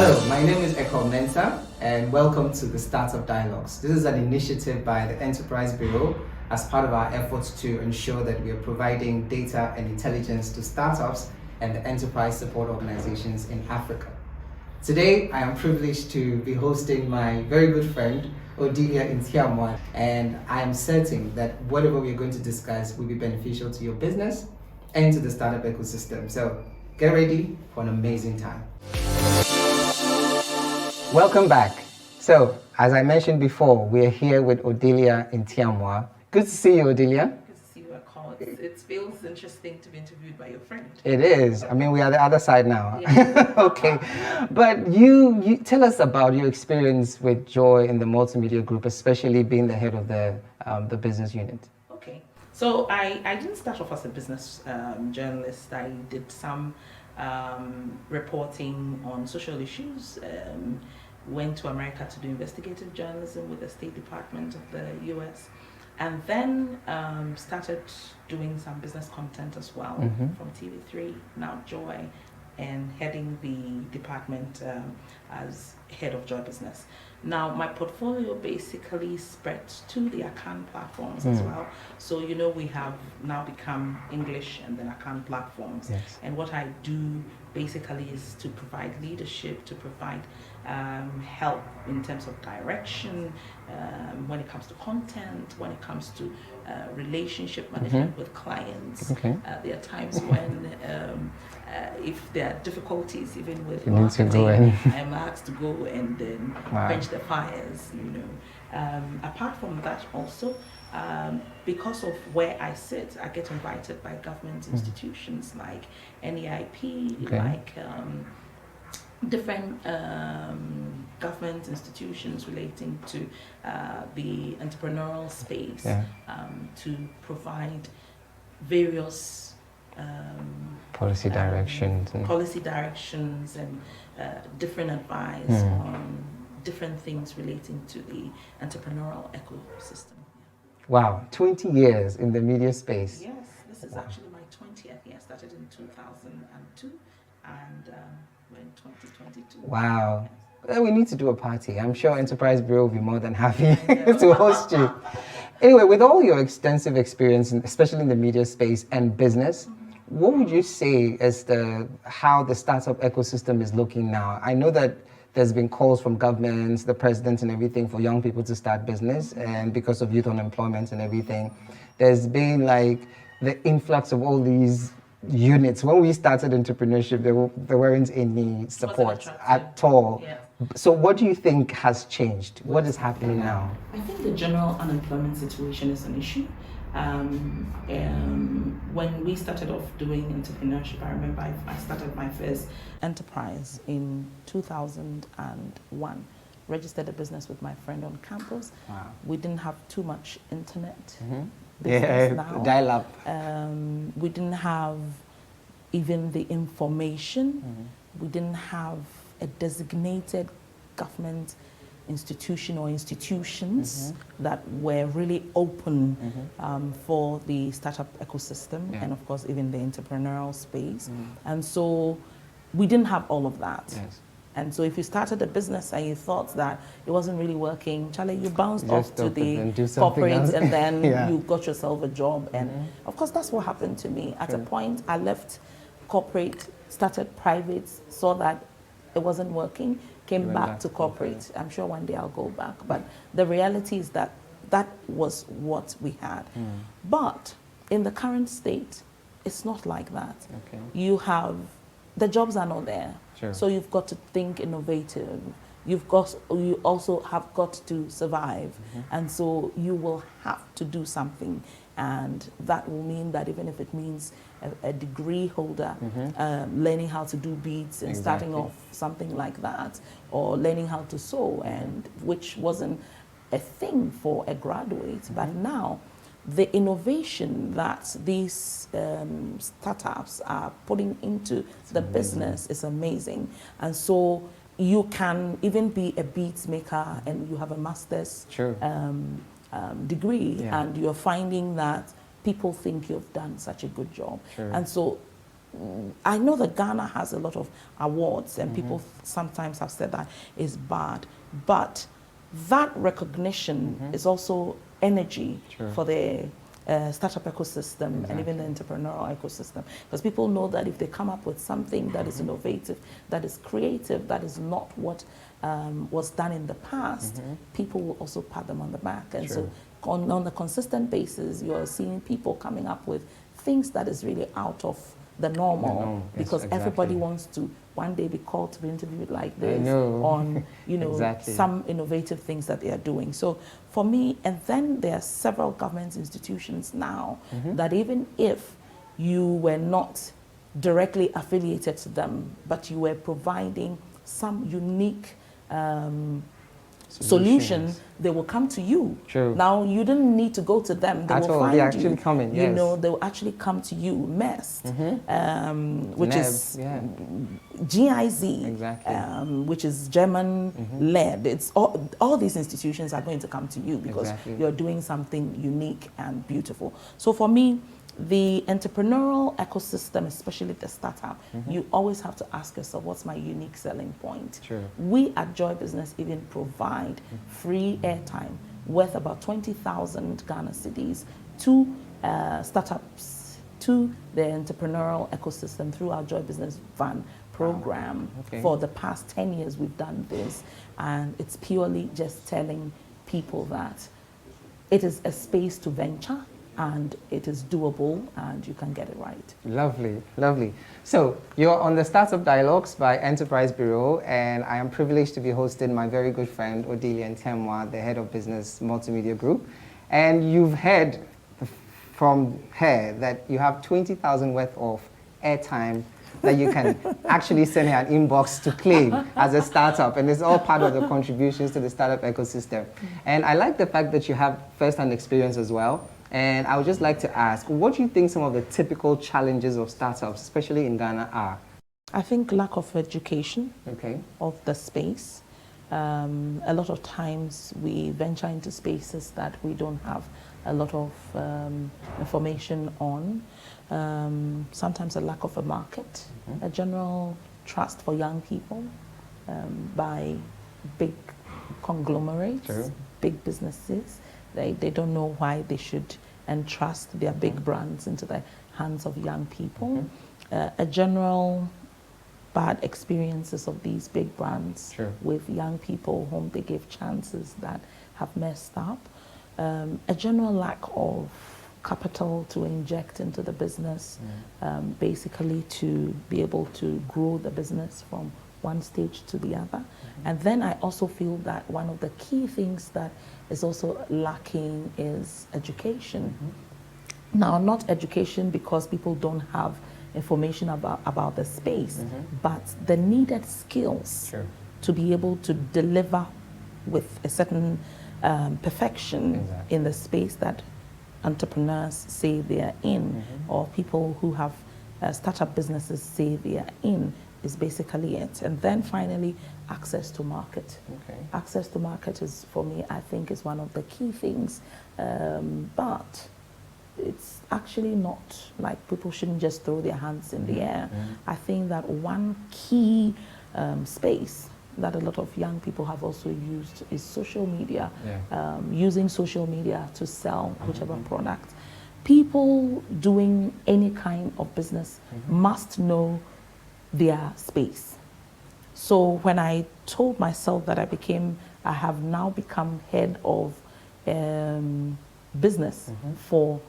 Hello, my name is Mensa, and welcome to the Startup Dialogues. This is an initiative by the Enterprise Bureau as part of our efforts to ensure that we are providing data and intelligence to startups and the enterprise support organizations in Africa. Today, I am privileged to be hosting my very good friend, Odelia Ntiamoah, and I am certain that whatever we are going to discuss will be beneficial to your business and to the startup ecosystem. So get ready for an amazing time. Welcome back. So, as I mentioned before, we are here with Odelia Ntiamoah. Good to see you, Odelia. Good to see you, Akol. It feels interesting to be interviewed by your friend. It is. I mean, we are the other side now. Yeah. Okay. But you tell us about your experience with Joy in the multimedia group, especially being the head of the business unit. Okay. So I didn't start off as a business journalist. I did some reporting on social issues. Went to America to do investigative journalism with the State Department of the US, and then started doing some business content as well from TV3, now Joy, and heading the department as head of Joy Business. Now my portfolio basically spread to the Akan platforms as well. So we have now become English and then Akan platforms. Yes. And what I do basically is to provide leadership, to provide help in terms of direction, when it comes to content, when it comes to relationship management with clients. Okay. There are times when if there are difficulties even with You need to marketing, go in. I'm asked to go and then quench the fires, apart from that also, because of where I sit, I get invited by government institutions like NEIP, like different government institutions relating to the entrepreneurial space, to provide various policy directions and different advice on different things relating to the entrepreneurial ecosystem. Wow, 20 years in the media space. Yes, this is actually my 20th year. I started in 2002 and we're in 2022. Wow. Well, we need to do a party. I'm sure Enterprise Bureau will be more than happy to host you. Anyway, with all your extensive experience, especially in the media space and business, what would you say as how the startup ecosystem is looking now? I know that there's been calls from governments, the president and everything for young people to start business, and because of youth unemployment and everything, there's been like the influx of all these units. When we started entrepreneurship, there weren't any support at all. Yeah. So what do you think has changed? What is happening now? I think the general unemployment situation is an issue. When we started off doing entrepreneurship, I remember I started my first enterprise in 2001. Registered a business with my friend on campus. Wow. We didn't have too much internet business now. Dial-up. We didn't have even the information. We didn't have a designated government institution or institutions that were really open for the startup ecosystem and of course even the entrepreneurial space. And so we didn't have all of that. Yes. And so if you started a business and you thought that it wasn't really working, Charlie, you bounced off to the corporates and then you got yourself a job. And of course that's what happened to me. At a point I left corporate, started private, saw that it wasn't working, came back to corporate. I'm sure one day I'll go back. But the reality is that that was what we had. But in the current state, it's not like that. Okay. The jobs are not there. Sure. So you've got to think innovative. You also have got to survive. And so you will have to do something. And that will mean that even if it means a degree holder learning how to do beads and starting off something like that, or learning how to sew, and which wasn't a thing for a graduate. But now the innovation that these startups are putting into the business is amazing. And so you can even be a beads maker and you have a master's degree, and you're finding that people think you've done such a good job. And so I know that Ghana has a lot of awards, and people sometimes have said that is bad, but that recognition is also energy for the startup ecosystem and even the entrepreneurial ecosystem, because people know that if they come up with something that is innovative, that is creative, that is not what was done in the past, people will also pat them on the back. And so on a consistent basis, you're seeing people coming up with things that is really out of the normal, because everybody wants to one day be called to be interviewed like this on, you know, some innovative things that they are doing. So for me, and then there are several government institutions now that even if you were not directly affiliated to them, but you were providing some unique solution, they will come to you. Now, you didn't need to go to them. They will find they actually come in, you know, they will actually come to you. MEST, which is GIZ, which is German-led. It's all these institutions are going to come to you because you're doing something unique and beautiful. So for me, the entrepreneurial ecosystem, especially the startup, you always have to ask yourself, what's my unique selling point? We at Joy Business even provide free airtime worth about 20,000 Ghana cedis to startups, to the entrepreneurial ecosystem through our Joy Business Fund program. For the past 10 years, we've done this, and it's purely just telling people that it is a space to venture, and it is doable, and you can get it right. Lovely, lovely. So you're on the Startup Dialogues by Enterprise Bureau, and I am privileged to be hosting my very good friend, Odelia Ntiamoah, the head of business multimedia group. And you've heard from her that you have 20,000 worth of airtime that you can actually send her an inbox to claim as a startup, and it's all part of the contributions to the startup ecosystem. And I like the fact that you have first-hand experience as well. And I would just like to ask, what do you think some of the typical challenges of startups, especially in Ghana, are? I think lack of education of the space. A lot of times we venture into spaces that we don't have a lot of information on. Sometimes a lack of a market, a general trust for young people by big conglomerates, big businesses. They don't know why they should entrust their big brands into the hands of young people. A general bad experiences of these big brands with young people whom they give chances that have messed up. A general lack of capital to inject into the business, basically to be able to grow the business from one stage to the other. And then I also feel that one of the key things that is also lacking is education. Now, not education because people don't have information about the space, but the needed skills to be able to deliver with a certain perfection in the space that entrepreneurs say they are in, or people who have startup businesses say they are in, is basically it. And then finally, access to market. Access to market is, for me, I think is one of the key things, but it's actually not like people shouldn't just throw their hands in the air. I think that one key space that a lot of young people have also used is social media, using social media to sell whichever product. People doing any kind of business must know their space. So when I told myself that I have now become head of business for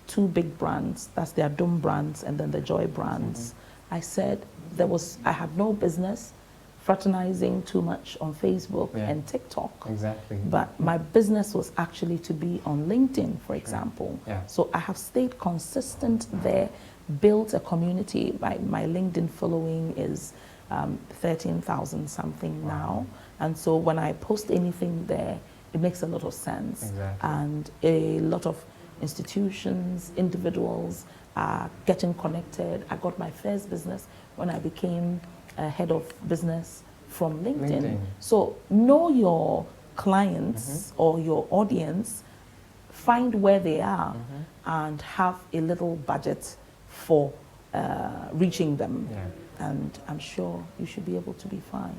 two big brands, that's the Adum brands and then the Joy brands, I said I had no business fraternizing too much on Facebook and TikTok. But my business was actually to be on LinkedIn, for example. So I have stayed consistent there, built a community. My LinkedIn following is 13,000 something now. And so when I post anything there, it makes a lot of sense. And a lot of institutions, individuals are getting connected. I got my first business when I became head of business from LinkedIn. So know your clients or your audience, find where they are and have a little budget for reaching them. Yeah. And I'm sure you should be able to be fine.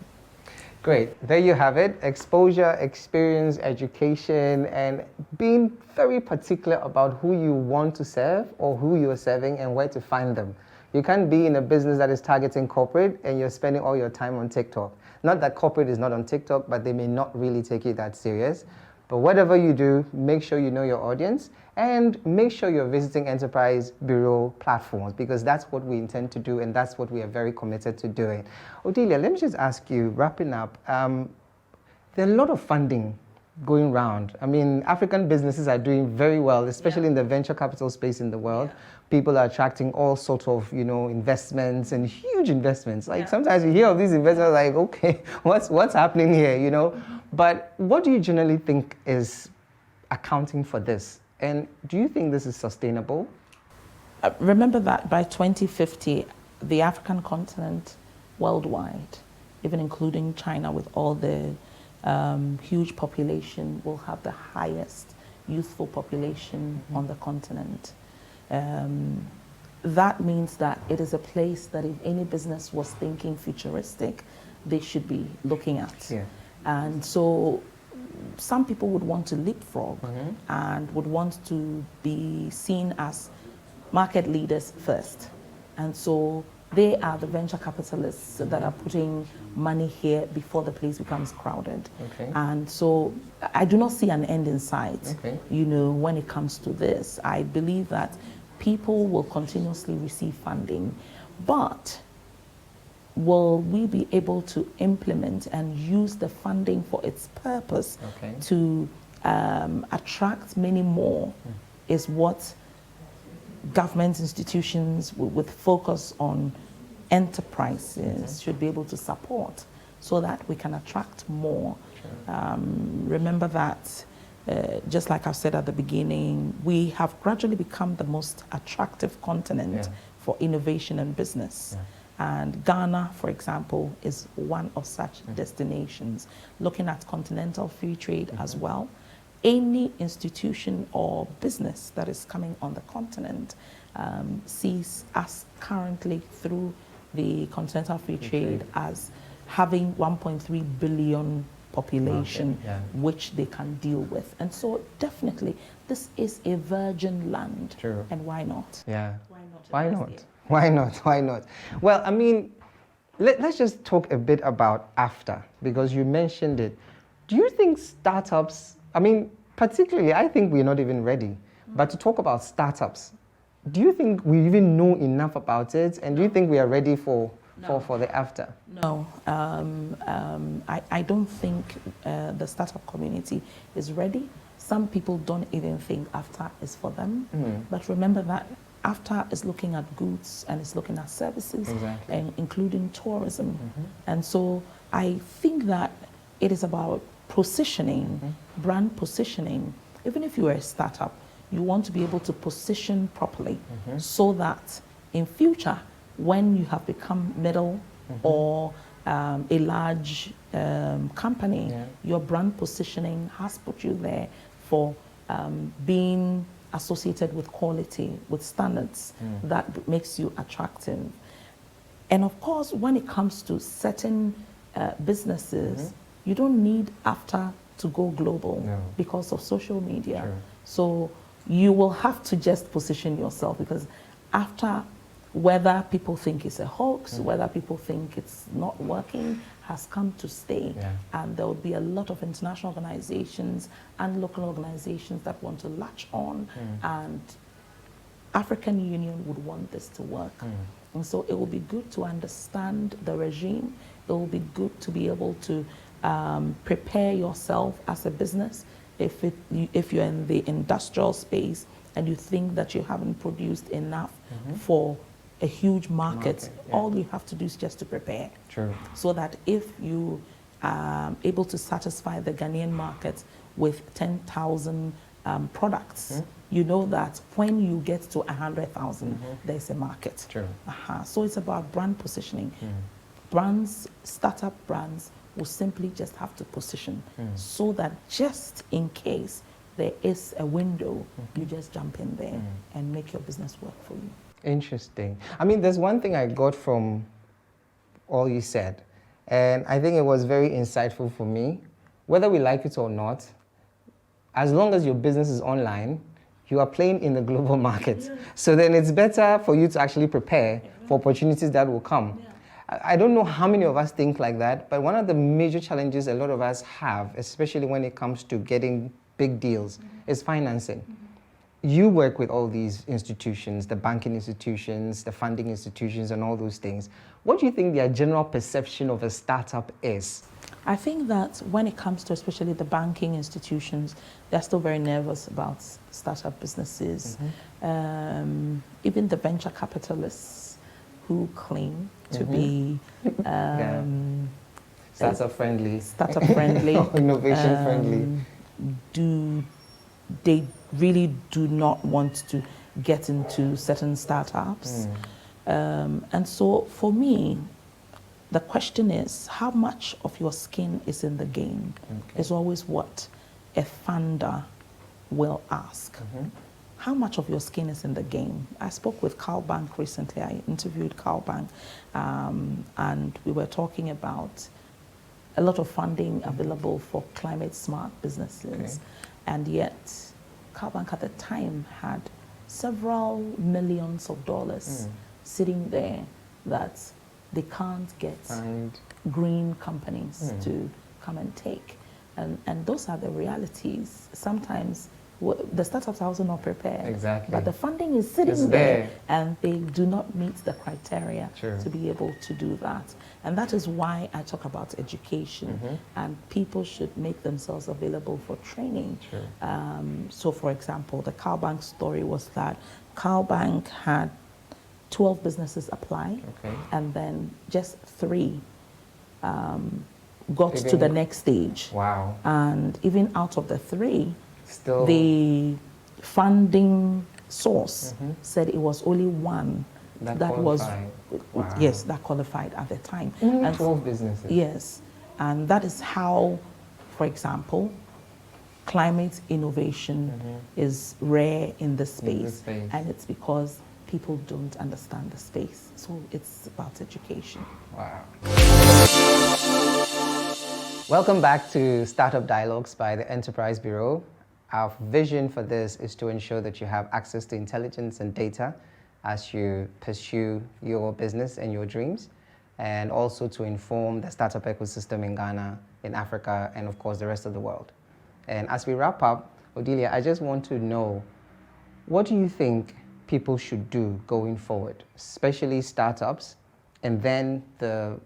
Great. There you have it. Exposure, experience, education, and being very particular about who you want to serve or who you're serving and where to find them. You can't be in a business that is targeting corporate and you're spending all your time on TikTok. Not that corporate is not on TikTok, but they may not really take it that serious. But whatever you do, make sure you know your audience and make sure you're visiting Enterprise Bureau platforms, because that's what we intend to do and that's what we are very committed to doing. Odelia, let me just ask you, wrapping up, there are a lot of funding going around. I mean, African businesses are doing very well, especially in the venture capital space in the world. People are attracting all sorts of, investments and huge investments. Like sometimes you hear of these investments like, okay, what's happening here, But what do you generally think is accounting for this? And do you think this is sustainable? Remember that by 2050, the African continent worldwide, even including China with all the huge population, will have the highest youthful population on the continent. That means that it is a place that if any business was thinking futuristic, they should be looking at. Yeah. And so some people would want to leapfrog and would want to be seen as market leaders first. And so they are the venture capitalists that are putting money here before the place becomes crowded. Okay. And so I do not see an end in sight, Okay. when it comes to this. I believe that people will continuously receive funding, but will we be able to implement and use the funding for its purpose to attract many more is what government institutions with focus on enterprises should be able to support so that we can attract more. Remember that, just like I've said at the beginning, we have gradually become the most attractive continent for innovation and business. And Ghana, for example, is one of such destinations. Looking at continental free trade as well, any institution or business that is coming on the continent sees us currently through the continental free trade as having 1.3 billion population which they can deal with. And so definitely this is a virgin land. True. And why not? Yeah. Why not? Why not? Why not? Why not? Well, I mean, let's just talk a bit about after, because you mentioned it. Do you think startups, I mean, particularly, I think we're not even ready, but to talk about startups, do you think we even know enough about it? And do you think we are ready for the after? No, I don't think the startup community is ready. Some people don't even think after is for them. But remember that after is looking at goods and it's looking at services, and including tourism. And so I think that it is about positioning, brand positioning. Even if you are a startup, you want to be able to position properly so that in future, when you have become middle or a large company, your brand positioning has put you there for being associated with quality, with standards that makes you attractive. And of course, when it comes to certain businesses, you don't need after to go global because of social media. True. So you will have to just position yourself, because after, whether people think it's a hoax, whether people think it's not working, has come to stay. And there will be a lot of international organizations and local organizations that want to latch on, and African Union would want this to work. And so it will be good to understand the regime. It will be good to be able to prepare yourself as a business. If you're in the industrial space and you think that you haven't produced enough for a huge market, all you have to do is just to prepare. True. So that if you are able to satisfy the Ghanaian market with 10,000 products, you know that when you get to 100,000, there's a market. True. So it's about brand positioning. Brands, startup brands, will simply just have to position so that just in case there is a window, you just jump in there and make your business work for you. Interesting. I mean, there's one thing I got from all you said, and I think it was very insightful for me. Whether we like it or not, as long as your business is online, you are playing in the global market. Yeah. So then it's better for you to actually prepare for opportunities that will come. Yeah. I don't know how many of us think like that, but one of the major challenges a lot of us have, especially when it comes to getting big deals, is financing. You work with all these institutions, the banking institutions, the funding institutions, and all those things. What do you think their general perception of a startup is? I think that when it comes to especially the banking institutions, they're still very nervous about startup businesses. Even the venture capitalists who claim to be startup friendly, innovation friendly, they really do not want to get into certain startups. And so for me, the question is, how much of your skin is in the game? Is always what a funder will ask. How much of your skin is in the game? I spoke with Carl Bank recently. I interviewed Carl Bank, and we were talking about a lot of funding available for climate smart businesses. And yet, Carl Bank at the time had several millions of dollars sitting there that they can't get green companies to come and take. And those are the realities. Sometimes the startups are also not prepared. Exactly. But the funding is sitting there and they do not meet the criteria to be able to do that. And that is why I talk about education and people should make themselves available for training. So for example, the Carl Bank story was that Carl Bank had 12 businesses apply, and then just 3 got to the next stage. Wow. And even out of the 3, still the funding source said it was only 1 that was, yes, that qualified at the time. Only 12 businesses? Yes. And that is how, for example, climate innovation is rare in this space. And it's because people don't understand the space. So it's about education. Wow. Welcome back to Startup Dialogues by the Enterprise Bureau. Our vision for this is to ensure that you have access to intelligence and data as you pursue your business and your dreams, and also to inform the startup ecosystem in Ghana, in Africa, and of course the rest of the world. And as we wrap up, Odelia, I just want to know, what do you think people should do going forward, especially startups, and then the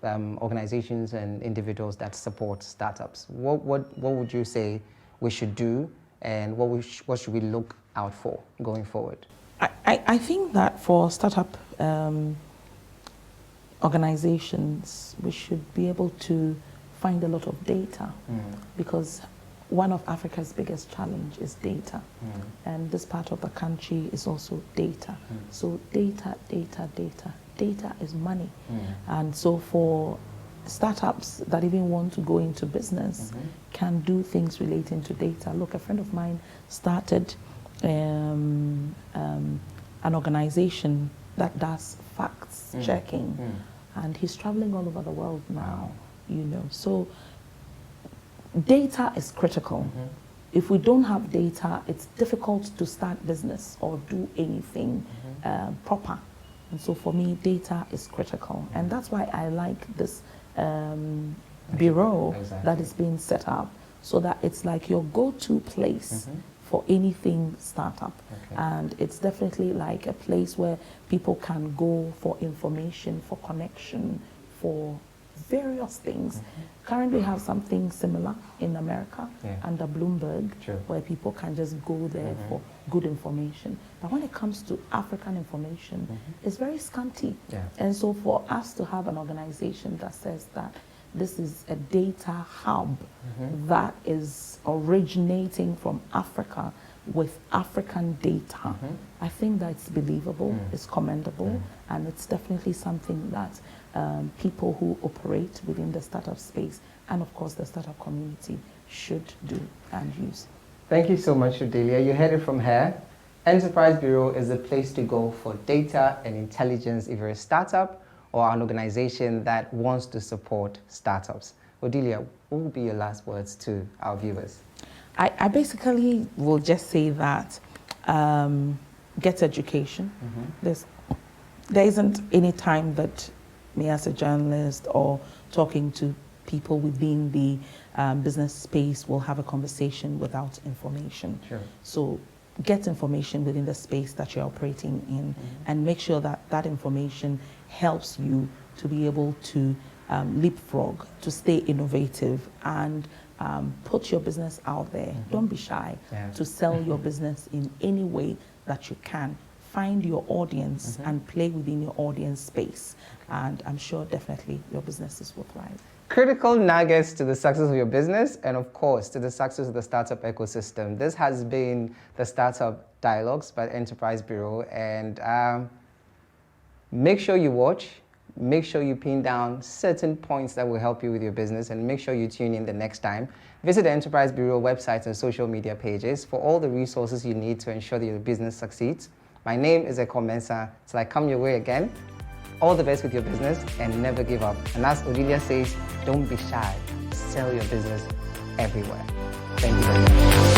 organizations and individuals that support startups? What would you say we should do, and what should we look out for going forward? I think that for startup organizations, we should be able to find a lot of data, because one of Africa's biggest challenge is data. And this part of the country is also data. So data is money. And so for startups that even want to go into business can do things relating to data. Look, a friend of mine started an organization that does facts checking, and he's traveling all over the world now, you know. So data is critical. If we don't have data, it's difficult to start business or do anything proper. And so for me, data is critical. And that's why I like this bureau that is being set up, so that it's like your go-to place for anything startup. And it's definitely like a place where people can go for information, for connection, for various things. Currently have something similar in America under Bloomberg, where people can just go there for good information. But when it comes to African information, it's very scanty. And so for us to have an organization that says that this is a data hub that is originating from Africa with African data, I think that's believable, it's commendable, and it's definitely something that people who operate within the startup space and of course the startup community should do and use. Thank you so much, Odelia. You heard it from her. Enterprise Bureau is a place to go for data and intelligence if you're a startup or an organization that wants to support startups. Odelia, what will be your last words to our viewers? I basically will just say that get education. There isn't any time that me as a journalist or talking to people within the business space will have a conversation without information. Sure. So get information within the space that you're operating in and make sure that that information helps you to be able to leapfrog, to stay innovative and put your business out there. Don't be shy to sell your business in any way that you can. Find your audience and play within your audience space. And I'm sure definitely your businesses will thrive. Critical nuggets to the success of your business and of course to the success of the startup ecosystem. This has been the Startup Dialogues by Enterprise Bureau, and make sure you watch, make sure you pin down certain points that will help you with your business, and make sure you tune in the next time. Visit the Enterprise Bureau website and social media pages for all the resources you need to ensure that your business succeeds. My name is Eko till I come your way again. All the best with your business and never give up. And as Odelia says, don't be shy. Sell your business everywhere. Thank you very much.